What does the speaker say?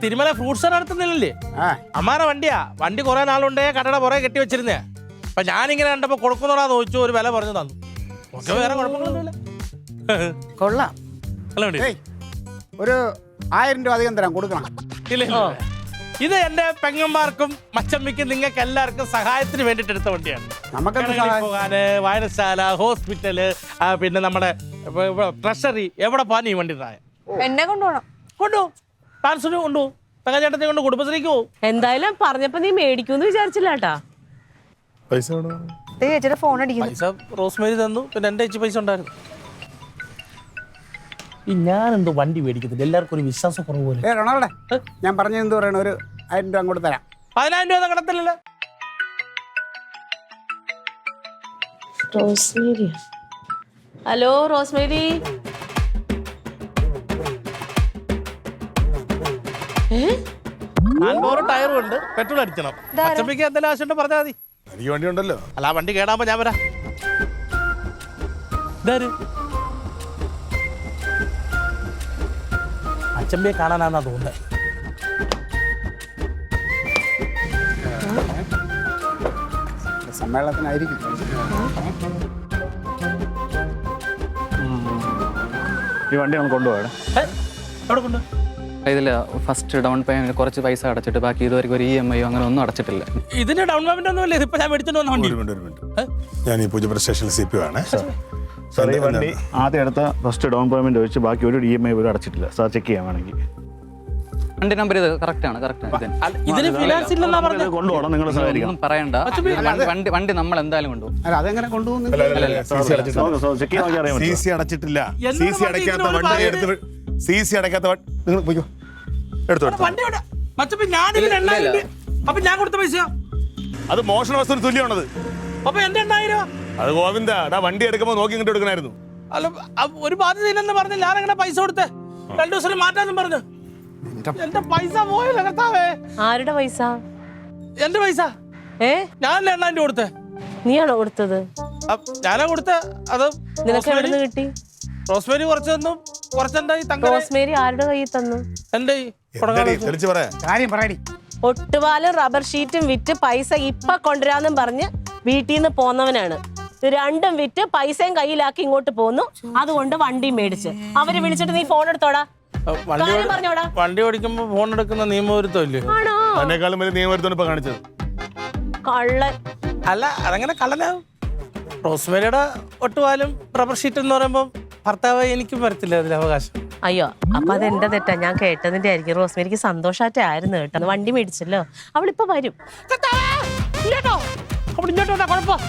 Thirumala fruits നടത്തുന്നില്ലേ അമ്മാരെ വണ്ടിയാ. വണ്ടി കുറെ നാളുണ്ടേ കടയുടെ പുറകെ കെട്ടി വെച്ചിരുന്നേ. അപ്പൊ ഞാനിങ്ങനെ കണ്ടപ്പോ കൊടുക്കുന്നോടാ ചോദിച്ചു, ഒരു വില പറഞ്ഞു തന്നു. ഒക്കെ വേറെ കുഴപ്പങ്ങളൊന്നുമില്ല. കൊള്ളാം. നല്ല വണ്ടി. ഒരു 1000 രൂപ അധികം തരാം, കൊടുക്കണം. ഇല്ല, ഇത് എന്റെ പെങ്ങന്മാർക്കും മച്ചമ്മിക്കും നിങ്ങൾക്ക് എല്ലാവർക്കും സഹായത്തിന് വേണ്ടിട്ട് എടുത്ത വണ്ടിയാണ്. നമുക്ക് പോകാന്, വായനശാല, ഹോസ്പിറ്റല്, പിന്നെ നമ്മുടെ ട്രഷറി, എവിടെ പോകാൻ ഈ വണ്ടി താഴെ എന്നെ കൊണ്ടുപോകണം. കൊണ്ടുപോകും. ട്രാൻസ്ഫർ കൊണ്ടുപോകും. തങ്കച്ചേട്ടത്തെ കൊണ്ട് കുടുംബശ്രീക്ക് പോകും. എന്തായാലും പറഞ്ഞപ്പോ നീ മേടിക്കൂന്ന് വിചാരിച്ചില്ല കേട്ടാ. പൈസ ചേച്ചിയുടെ ഫോൺ അടിക്കുന്നു. പൈസ റോസ്മേരി തന്നു. പിന്നെ എന്റെ ചേച്ചി പൈസ ഉണ്ടായിരുന്നു. ഈ ഞാനെന്തോ വണ്ടി മേടിക്കുന്നില്ല, എല്ലാവർക്കും ഒരു വിശ്വാസം കുറവ് പോലെ. റൊണാൾഡേ, ഞാൻ പറഞ്ഞ എന്ത് പറയണ, ഒരു 1000 രൂപ അങ്ങോട്ട് തരാം. 10,000 രൂപ കടത്തില്ലല്ലോ. റോസ്മേരി. Hello Rosemary. ടയറും ഉണ്ട്, പെട്രോൾ അടിക്കണം. പച്ചപ്പിക്ക് എന്തെങ്കിലും ആവശ്യമുണ്ടോ പറഞ്ഞാൽ മതി. എനിക്ക് വണ്ടി ഉണ്ടല്ലോ. അല്ല, ആ വണ്ടി കേടാകുമ്പോ ഞാൻ വരാം. ഇതാര്? അച്ചമ്പിയെ കാണാനാന്നാ തോന്നുന്നത്. സമ്മേളനത്തിനായിരിക്കും. ഈ വണ്ടി നമ്മൾ കൊണ്ടുപോകണം. എവിടെ കൊണ്ട്? ഇതിൽ ഫസ്റ്റ് ഡൗൺ പേയ്മെന്റ് കുറച്ച് പൈസ അടച്ചിട്ട് ബാക്കി ഇതുവരെ ഒരു EMI അങ്ങനെ ഒന്നും അടച്ചിട്ടില്ല. ഇതിന് ഡൗൺ പേയ്മെന്റ് ഒന്നും ഇല്ല. ഇതിപ്പോ ഞാൻ മേടിച്ചോണ്ട് വന്ന വണ്ടി. ഒരു മിനിറ്റ്. ഞാൻ ഈ പൂജപ്പുര സ്റ്റേഷനിൽ CPO ആണ്. സാർ ഈ വണ്ടി ആദ്യം എടുത്ത ഫസ്റ്റ് ഡൗൺ പേയ്മെന്റ് ഒഴിച്ച് ബാക്കി ഒരു EMI പോലും അടച്ചിട്ടില്ല. സാർ ചെക്ക് ചെയ്യാൻ വേണമെങ്കിൽ. വണ്ടി നമ്പർ ഇത് കറക്റ്റാണ്. ഇതിന് ഫിനാൻസ് ഇല്ലെന്നാ പറഞ്ഞത്. കൊണ്ടുപോകണം, നിങ്ങൾ സഹകരിക്കണം. ഒന്നും പറയണ്ട. വണ്ടി നമ്മൾ എന്തായാലും കൊണ്ടുപോകും. അല്ല, അതെങ്ങനെ കൊണ്ടുപോകുന്നു? ചെക്ക് ചെയ്യാൻ അറിയാൻ പറ്റും. CC അടച്ചിട്ടില്ല. CC അടയ്ക്കാത്ത വണ്ടി എടുത്ത് CC അടയ്ക്കാത്ത നിങ്ങൾ പോയിക്കോ, എടുത്തു. വണ്ടി എവിടെ? മച്ചപ്പി, ഞാനിതിന് 8,000 രൂപ. അപ്പൊ ഞാൻ കൊടുത്ത പൈസ അത് മോഷണ വസ്തുവിന് തുല്യമാണത്. അപ്പൊ എന്റെ 8,000 രൂപ. അത് ഗോവിന്ദ, വണ്ടി എടുക്കുമ്പോ നോക്കി ഇങ്ങോട്ട് എടുക്കണായിരുന്നു. അല്ല, ഒരു ബാധ്യത ഇല്ലെന്ന് പറഞ്ഞ് ഞാനങ്ങനെ പൈസ കൊടുത്ത് 2 ദിവസം മാറ്റാന്നും പറഞ്ഞു. എന്റെ പൈസ പോയല്ലോ കർത്താവേ. ആരുടെ പൈസ? എന്റെ പൈസ. ഞാനല്ലേ 8,000 രൂപ കൊടുത്തേ. നീയാണോ കൊടുത്തത്? ഞാനാ കൊടുത്ത. അത് നിനക്ക് എവിടെ നിന്ന് കിട്ടി? റോസ്മേരി കുറച്ച് തന്നു, കുറച്ചെന്റെ റോസ്മേരി ആരുടെ കയ്യിൽ തന്നു? എന്റെ തെളിച്ച് പറയാ. കാര്യം പറയടി. ഒട്ടുപാലും റബ്ബർ ഷീറ്റും വിറ്റ് പൈസ ഇപ്പൊ കൊണ്ടുവരാന്നും പറഞ്ഞ് വീട്ടിൽ നിന്ന് പോന്നവനാണ്. രണ്ടും വിറ്റ് പൈസയും കയ്യിലാക്കി ഇങ്ങോട്ട് പോന്നു. അതുകൊണ്ട് വണ്ടി മേടിച്ച് അവര് വിളിച്ചിട്ട് നീ ഫോൺ എടുത്തോടാ. പറഞ്ഞോടാ. വണ്ടി ഓടിക്കുമ്പോ ഫോൺ എടുക്കുന്ന നിയമവിരുദ്ധം ഇല്ലേ? ആണോ? അതിനേക്കാളും വലിയ നിയമവിരുദ്ധം ഇപ്പൊ കാണിച്ചത്. കള്ളൻ. അല്ല, അതങ്ങനെ കള്ളനാവും. റോസ്മേരിയുടെ ഒട്ടുപാലും റബ്ബർ ഷീറ്റ് എന്ന് പറയുമ്പോ ഭർത്താവ് എനിക്കും വരത്തില്ല അതിൽ അവകാശം. അയ്യോ, അപ്പൊ അതെന്റെ തെറ്റാ. ഞാൻ കേട്ടതിന്റെ ആയിരിക്കും. റോസ്മേരിക്ക് സന്തോഷായിട്ടായിരുന്നു കേട്ടോ. വണ്ടി മേടിച്ചല്ലോ. അവളിപ്പോ വരും. ഇങ്ങോട്ടോ, കുഴപ്പം.